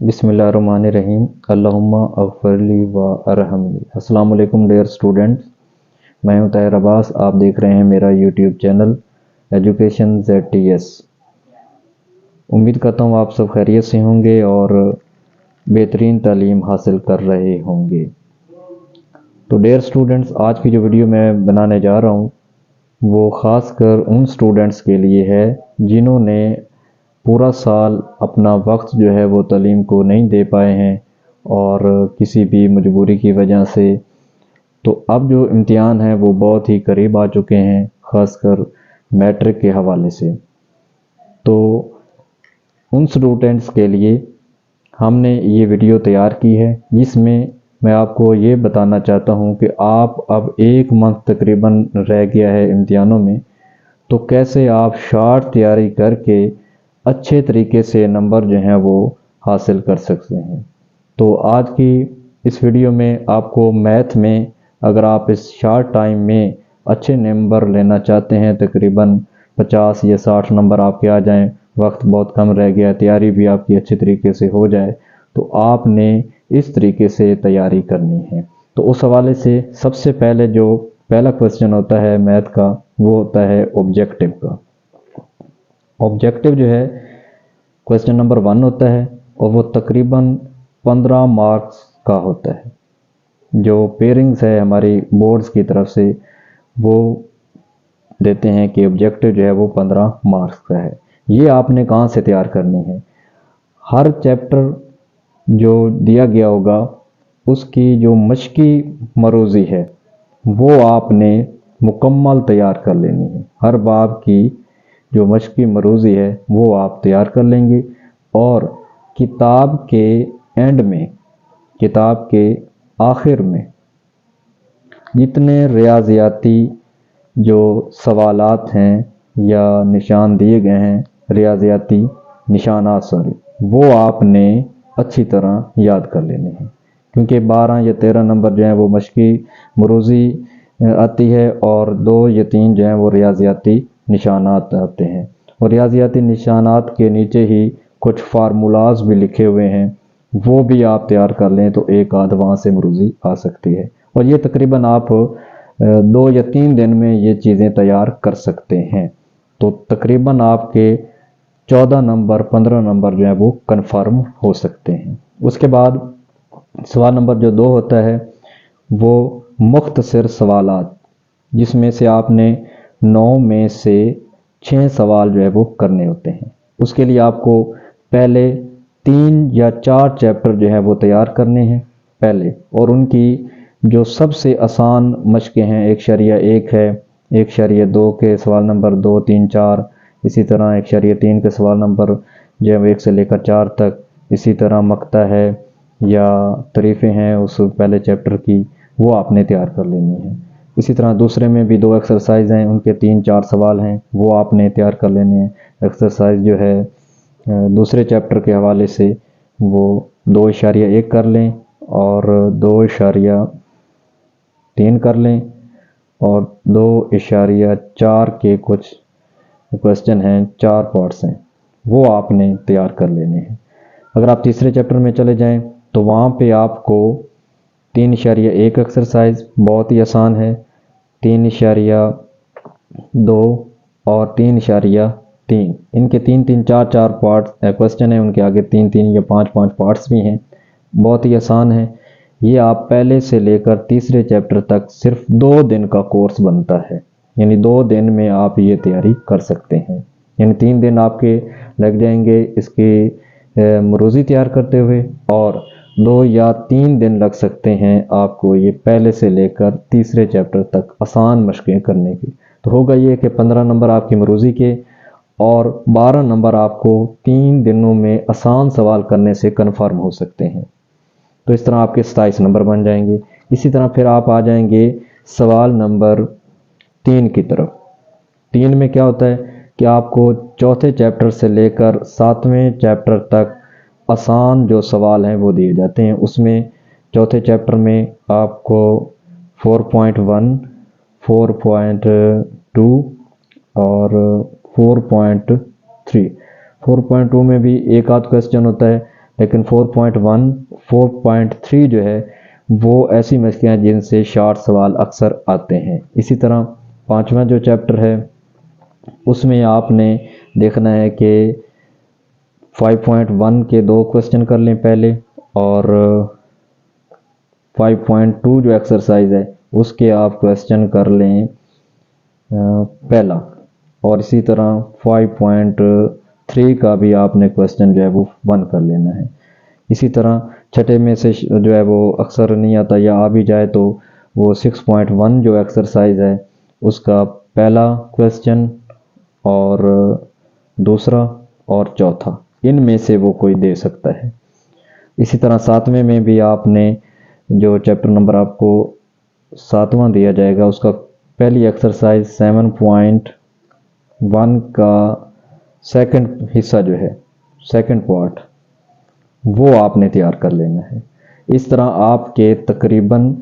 بسم اللہ الرحمن الرحیم اللہم اغفر لی و ارحمنی۔ السلام علیکم ڈیئر اسٹوڈنٹس، میں ہوں طاہر عباس۔ آپ دیکھ رہے ہیں میرا یوٹیوب چینل ایجوکیشن ZTS۔ امید کرتا ہوں آپ سب خیریت سے ہوں گے اور بہترین تعلیم حاصل کر رہے ہوں گے۔ تو ڈیئر اسٹوڈنٹس، آج کی جو ویڈیو میں بنانے جا رہا ہوں وہ خاص کر ان اسٹوڈنٹس کے لیے ہے جنہوں نے پورا سال اپنا وقت جو ہے وہ تعلیم کو نہیں دے پائے ہیں اور کسی بھی مجبوری کی وجہ سے۔ تو اب جو امتحان ہے وہ بہت ہی قریب آ چکے ہیں، خاص کر میٹرک کے حوالے سے۔ تو ان اسٹوڈنٹس کے لیے ہم نے یہ ویڈیو تیار کی ہے جس میں آپ کو یہ بتانا چاہتا ہوں کہ آپ اب ایک منتھ تقریباً رہ گیا ہے امتحانوں میں، تو کیسے آپ شارٹ تیاری کر کے اچھے طریقے سے نمبر جو ہیں وہ حاصل کر سکتے ہیں۔ تو آج کی اس ویڈیو میں آپ کو میتھ میں اگر آپ اس شارٹ ٹائم میں اچھے نمبر لینا چاہتے ہیں، تقریباً 50 یا 60 نمبر آپ کے آ جائیں، وقت بہت کم رہ گیا، تیاری بھی آپ کی اچھے طریقے سے ہو جائے، تو آپ نے اس طریقے سے تیاری کرنی ہے۔ تو اس حوالے سے سب سے پہلے جو پہلا کویسچن ہوتا ہے میتھ کا وہ ہوتا ہے آبجیکٹیو کا۔ آبجیکٹیو جو ہے کویسچن نمبر 1 ہوتا ہے اور وہ تقریباً 15 مارکس کا ہوتا ہے۔ جو پیرنگز ہے ہماری بورڈز کی طرف سے وہ دیتے ہیں کہ آبجیکٹیو جو ہے وہ 15 مارکس کا ہے۔ یہ آپ نے کہاں سے تیار کرنی ہے؟ ہر چیپٹر جو دیا گیا ہوگا اس کی جو مشقی مروزی ہے وہ آپ نے مکمل تیار کر لینی ہے۔ ہر باب کی جو مشقی مروزی ہے وہ آپ تیار کر لیں گے، اور کتاب کے اینڈ میں، کتاب کے آخر میں جتنے ریاضیاتی جو سوالات ہیں یا نشان دیے گئے ہیں، ریاضیاتی نشانات وہ آپ نے اچھی طرح یاد کر لینے ہیں، کیونکہ 12 یا 13 نمبر جو ہیں وہ مشقی مروزی آتی ہے اور 2 یا 3 جو ہیں وہ ریاضیاتی نشانات آتے ہیں، اور ریاضیاتی نشانات کے نیچے ہی کچھ فارمولاز بھی لکھے ہوئے ہیں، وہ بھی آپ تیار کر لیں تو ایک آدھ وہاں سے مروزی آ سکتی ہے، اور یہ تقریباً آپ 2 یا 3 دن میں یہ چیزیں تیار کر سکتے ہیں۔ تو تقریباً آپ کے 14 نمبر 15 نمبر جو ہیں وہ کنفرم ہو سکتے ہیں۔ اس کے بعد سوال نمبر جو 2 ہوتا ہے وہ مختصر سوالات، جس میں سے آپ نے 9 میں سے 6 سوال جو ہے وہ کرنے ہوتے ہیں۔ اس کے لیے آپ کو پہلے 3 یا 4 چیپٹر جو ہے وہ تیار کرنے ہیں پہلے، اور ان کی جو سب سے آسان مشقیں ہیں 1.1 ہے، 1.2 کے سوال نمبر 2 3 4، اسی طرح 1.3 کے سوال نمبر جو ہے 1 سے لے کر 4 تک، اسی طرح مقطع ہے یا طریفیں ہیں اس پہلے چیپٹر کی، وہ آپ نے تیار کر لینی ہے۔ اسی طرح دوسرے میں بھی 2 ایکسرسائز ہیں، ان کے 3-4 سوال ہیں، وہ آپ نے تیار کر لینے ہیں۔ ایکسرسائز جو ہے دوسرے چیپٹر کے حوالے سے وہ 2.1 کر لیں اور 2.3 کر لیں، اور 2.4 کے کچھ کویسچن ہیں، 4 پارٹس ہیں، وہ آپ نے تیار کر لینے ہیں۔ اگر آپ تیسرے چیپٹر میں چلے جائیں تو وہاں پہ آپ کو 3.1 ایکسرسائز بہت ہی آسان ہے، 3.2 اور 3.3، ان کے 3-3 4-4 پارٹس کویسچن ہیں، ان کے آگے 3-3 یا 5-5 پارٹس بھی ہیں، بہت ہی آسان ہے۔ یہ آپ پہلے سے لے کر تیسرے چیپٹر تک صرف 2 دن کا کورس بنتا ہے، یعنی 2 دن میں آپ یہ تیاری کر سکتے ہیں، یعنی 3 دن آپ کے لگ جائیں گے اس کی مروزی تیار کرتے ہوئے، اور 2 یا 3 دن لگ سکتے ہیں آپ کو یہ پہلے سے لے کر تیسرے چیپٹر تک آسان مشقیں کرنے کی۔ تو ہوگا یہ کہ 15 نمبر آپ کی مروزی کے اور 12 نمبر آپ کو 3 دنوں میں آسان سوال کرنے سے کنفرم ہو سکتے ہیں۔ تو اس طرح آپ کے 27 نمبر بن جائیں گے۔ اسی طرح پھر آپ آ جائیں گے سوال نمبر 3 کی طرف۔ 3 میں کیا ہوتا ہے کہ آپ کو چوتھے چیپٹر سے لے کر 7ویں چیپٹر تک آسان جو سوال ہیں وہ دیے جاتے ہیں۔ اس میں چوتھے چیپٹر میں آپ کو 4.1، 4.2 اور 4.3، 4.2 میں بھی ایک آدھ کویسچن ہوتا ہے، لیکن 4.1 4.3 جو ہے وہ ایسی مشقیں ہیں جن سے شارٹ سوال اکثر آتے ہیں۔ اسی طرح 5واں جو چیپٹر ہے اس میں آپ نے دیکھنا ہے کہ 5.1 کے 2 کوسچن کر لیں پہلے، اور 5.2 جو ایکسرسائز ہے اس کے آپ کوسچن کر لیں پہلا، اور اسی طرح 5.3 کا بھی آپ نے کوسچن جو ہے وہ 1 کر لینا ہے۔ اسی طرح چھٹے میں سے جو ہے وہ اکثر نہیں آتا یا آ بھی جائے تو وہ 6.1 جو ایکسرسائز ہے اس کا پہلا کوسچن اور دوسرا اور چوتھا، ان میں سے وہ کوئی دے سکتا ہے۔ اسی طرح 7ویں میں بھی آپ نے جو چیپٹر نمبر آپ کو 7واں دیا جائے گا اس کا پہلی ایکسرسائز 7.1 کا سیکنڈ حصہ جو ہے، سیکنڈ پارٹ، وہ آپ نے تیار کر لینا ہے۔ اس طرح آپ کے تقریباً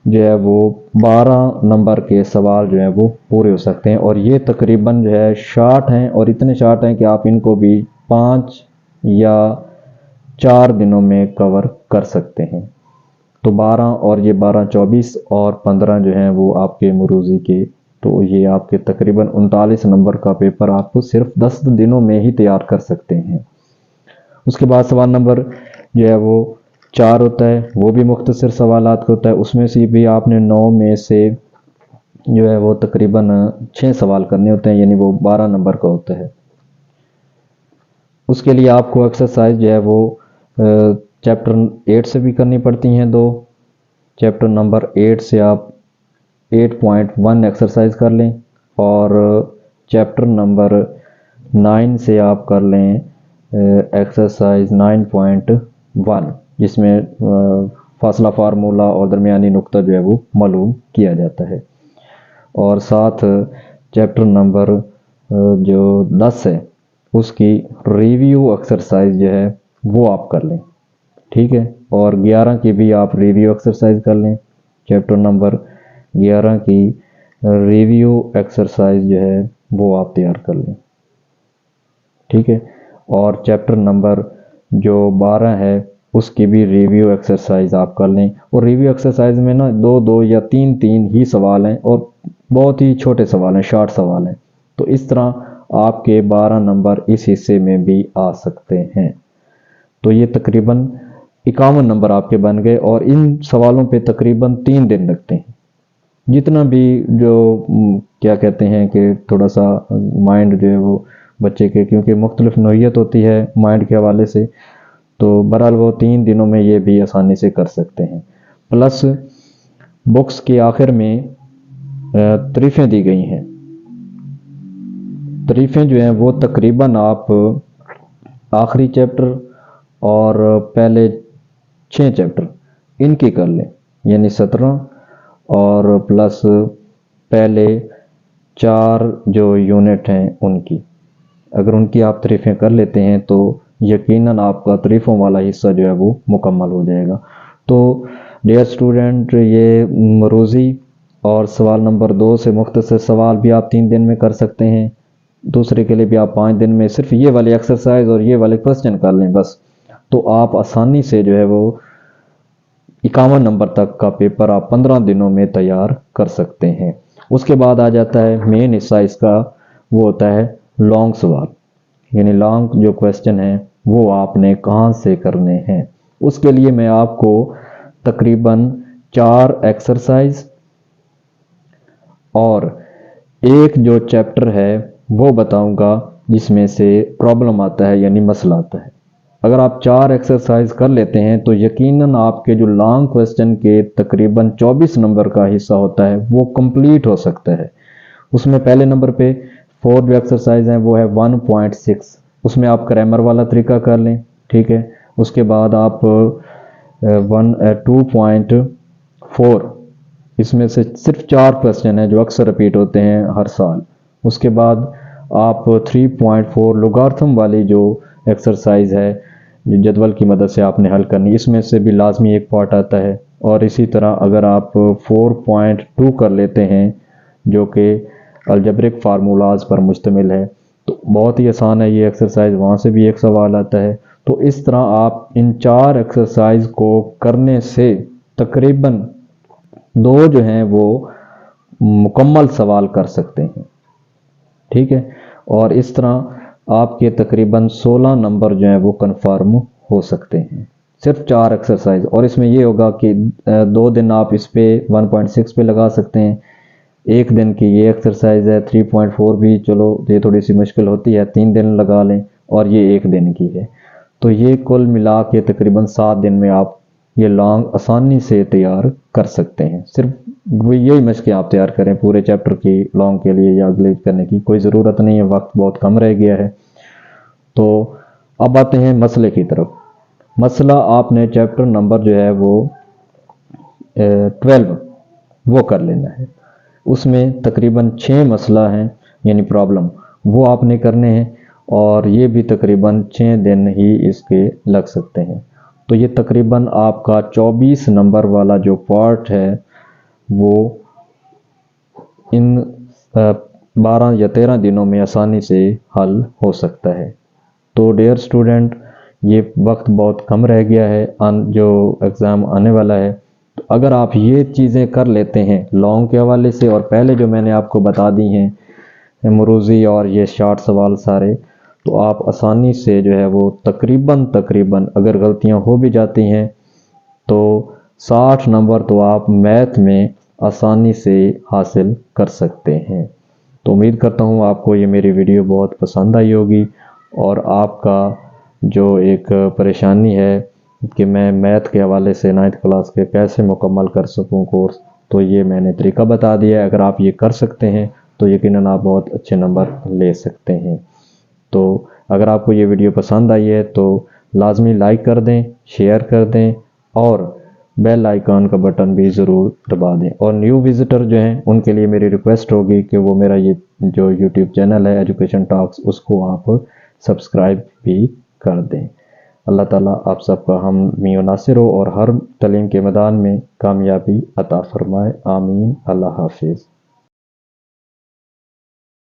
جو ہے وہ 12 نمبر کے سوال جو ہے وہ پورے ہو سکتے ہیں، اور یہ تقریباً جو ہے شارٹ ہیں، اور اتنے شارٹ ہیں کہ آپ ان کو بھی 5 یا 4 دنوں میں کور کر سکتے ہیں۔ تو 12 اور یہ 12 24 اور 15 جو ہیں وہ آپ کے مروزی کے، تو یہ آپ کے تقریباً 39 نمبر کا پیپر آپ کو صرف 10 دنوں میں ہی تیار کر سکتے ہیں۔ اس کے بعد سوال نمبر جو ہے وہ 4 ہوتا ہے، وہ بھی مختصر سوالات کا ہوتا ہے، اس میں سے بھی آپ نے 9 میں سے جو ہے وہ تقریباً 6 سوال کرنے ہوتے ہیں، یعنی وہ 12 نمبر کا ہوتا ہے۔ اس کے لیے آپ کو ایکسرسائز جو ہے وہ چیپٹر 8 سے بھی کرنی پڑتی ہیں 2۔ چیپٹر نمبر 8 سے آپ 8.1 ایکسرسائز کر لیں، اور چیپٹر نمبر 9 سے آپ کر لیں ایکسرسائز 9.1، جس میں فاصلہ فارمولہ اور درمیانی نقطہ جو ہے وہ معلوم کیا جاتا ہے، اور ساتھ چیپٹر نمبر جو 10 ہے اس کی ریویو ایکسرسائز جو ہے وہ آپ کر لیں، ٹھیک ہے، اور 11 کی بھی آپ ریویو ایکسرسائز کر لیں۔ چیپٹر نمبر 11 کی ریویو ایکسرسائز جو ہے وہ آپ تیار کر لیں، ٹھیک ہے، اور چیپٹر نمبر جو 12 ہے اس کی بھی ریویو ایکسرسائز آپ کر لیں، اور ریویو ایکسرسائز میں نا 2 یا 3 ہی سوال ہیں، اور بہت ہی چھوٹے سوال ہیں، شارٹ سوال ہیں، تو اس طرح آپ کے 12 نمبر اس حصے میں بھی آ سکتے ہیں۔ تو یہ تقریباً 51 نمبر آپ کے بن گئے، اور ان سوالوں پہ تقریباً 3 دن لگتے ہیں۔ جتنا بھی جو کیا کہتے ہیں کہ تھوڑا سا مائنڈ جو ہے وہ بچے کے، کیونکہ مختلف نوعیت ہوتی ہے مائنڈ کے حوالے سے، تو بہرحال وہ 3 دنوں میں یہ بھی آسانی سے کر سکتے ہیں۔ پلس بکس کے آخر میں تعریفیں دی گئی ہیں، تعریفیں جو ہیں وہ تقریباً آپ آخری چیپٹر اور پہلے 6 چیپٹر ان کی کر لیں، یعنی 17 اور پلس پہلے 4 جو یونٹ ہیں ان کی، اگر ان کی آپ تعریفیں کر لیتے ہیں تو یقیناً آپ کا تعریفوں والا حصہ جو ہے وہ مکمل ہو جائے گا۔ تو ڈیئر اسٹوڈنٹ، یہ مروزی اور سوال نمبر 2 سے مختصر سوال بھی آپ 3 دن میں کر سکتے ہیں، دوسرے کے لیے بھی آپ 5 دن میں صرف یہ والی ایکسرسائز اور یہ والے کوسچن کر لیں بس، تو آپ آسانی سے جو ہے وہ 51 نمبر تک کا پیپر آپ 15 دنوں میں تیار کر سکتے ہیں۔ اس کے بعد آ جاتا ہے مین حصہ اس کا، وہ ہوتا ہے لانگ سوال، یعنی لانگ جو کوسچن ہیں وہ آپ نے کہاں سے کرنے ہیں۔ اس کے لیے میں آپ کو تقریباً 4 ایکسرسائز اور ایک جو چیپٹر ہے وہ بتاؤں گا جس میں سے پرابلم آتا ہے، یعنی مسئلہ آتا ہے۔ اگر آپ 4 ایکسرسائز کر لیتے ہیں تو یقیناً آپ کے جو لانگ کوسچن کے تقریباً 24 نمبر کا حصہ ہوتا ہے وہ کمپلیٹ ہو سکتا ہے۔ اس میں پہلے نمبر پہ 4 جو ایکسرسائز ہیں وہ ہے 1.6، اس میں آپ گرامر والا طریقہ کر لیں، ٹھیک ہے۔ اس کے بعد آپ 2.4، اس میں سے صرف 4 کوسچن ہیں جو اکثر رپیٹ ہوتے ہیں ہر سال۔ اس کے بعد آپ 3.4 لوگارتھم والی جو ایکسرسائز ہے جو جدول کی مدد سے آپ نے حل کرنی، اس میں سے بھی لازمی ایک پارٹ آتا ہے۔ اور اسی طرح اگر آپ 4.2 کر لیتے ہیں جو کہ الجبرک فارمولاز پر مشتمل ہے تو بہت ہی آسان ہے یہ ایکسرسائز، وہاں سے بھی ایک سوال آتا ہے۔ تو اس طرح آپ ان 4 ایکسرسائز کو کرنے سے تقریباً 2 جو ہیں وہ مکمل سوال کر سکتے ہیں، ٹھیک ہے، اور اس طرح آپ کے تقریباً 16 نمبر جو ہیں وہ کنفرم ہو سکتے ہیں، صرف 4 ایکسرسائز۔ اور اس میں یہ ہوگا کہ 2 دن آپ اس پہ 1.6 پہ لگا سکتے ہیں، ایک دن کی یہ ایکسرسائز ہے، 3.4 بھی چلو یہ تھوڑی سی مشکل ہوتی ہے، 3 دن لگا لیں، اور یہ ایک دن کی ہے۔ تو یہ کل ملا کے تقریباً 7 دن میں آپ یہ لانگ آسانی سے تیار کر سکتے ہیں۔ صرف یہی مشقیں آپ تیار کریں پورے چیپٹر کی لانگ کے لیے یا گلیچ کرنے کی کوئی ضرورت نہیں ہے، وقت بہت کم رہ گیا ہے۔ تو اب آتے ہیں مسئلے کی طرف۔ مسئلہ آپ نے چیپٹر نمبر جو ہے وہ 12 وہ کر لینا ہے، اس میں تقریباً 6 مسئلہ ہیں یعنی پرابلم، وہ آپ نے کرنے ہیں، اور یہ بھی تقریباً 6 دن ہی اس کے لگ سکتے ہیں۔ تو یہ تقریباً آپ کا 24 نمبر والا جو پارٹ ہے وہ ان 12 یا 13 دنوں میں آسانی سے حل ہو سکتا ہے۔ تو ڈیئر اسٹوڈنٹ، یہ وقت بہت کم رہ گیا ہے، جو ایگزام آنے والا ہے، تو اگر آپ یہ چیزیں کر لیتے ہیں لانگ کے حوالے سے، اور پہلے جو میں نے آپ کو بتا دی ہیں مروزی اور یہ شارٹ سوال سارے، تو آپ آسانی سے جو ہے وہ تقریباً اگر غلطیاں ہو بھی جاتی ہیں تو 60 نمبر تو آپ میتھ میں آسانی سے حاصل کر سکتے ہیں۔ تو امید کرتا ہوں آپ کو یہ میری ویڈیو بہت پسند آئی ہوگی، اور آپ کا جو ایک پریشانی ہے کہ میں میتھ کے حوالے سے 9th کلاس کے کیسے مکمل کر سکوں کورس، تو یہ میں نے طریقہ بتا دیا ہے۔ اگر آپ یہ کر سکتے ہیں تو یقیناً آپ بہت اچھے نمبر لے سکتے ہیں۔ تو اگر آپ کو یہ ویڈیو پسند آئی ہے تو لازمی لائک کر دیں، شیئر کر دیں، اور بیل آئیکن کا بٹن بھی ضرور دبا دیں۔ اور نیو وزٹر جو ہیں ان کے لیے میری ریکویسٹ ہوگی کہ وہ میرا یہ جو یوٹیوب چینل ہے ایجوکیشن ٹاکس، اس کو آپ سبسکرائب بھی کر دیں۔ اللہ تعالیٰ آپ سب کا حامی و ناصر ہو اور ہر تعلیم کے میدان میں کامیابی عطا فرمائے، آمین۔ اللہ حافظ۔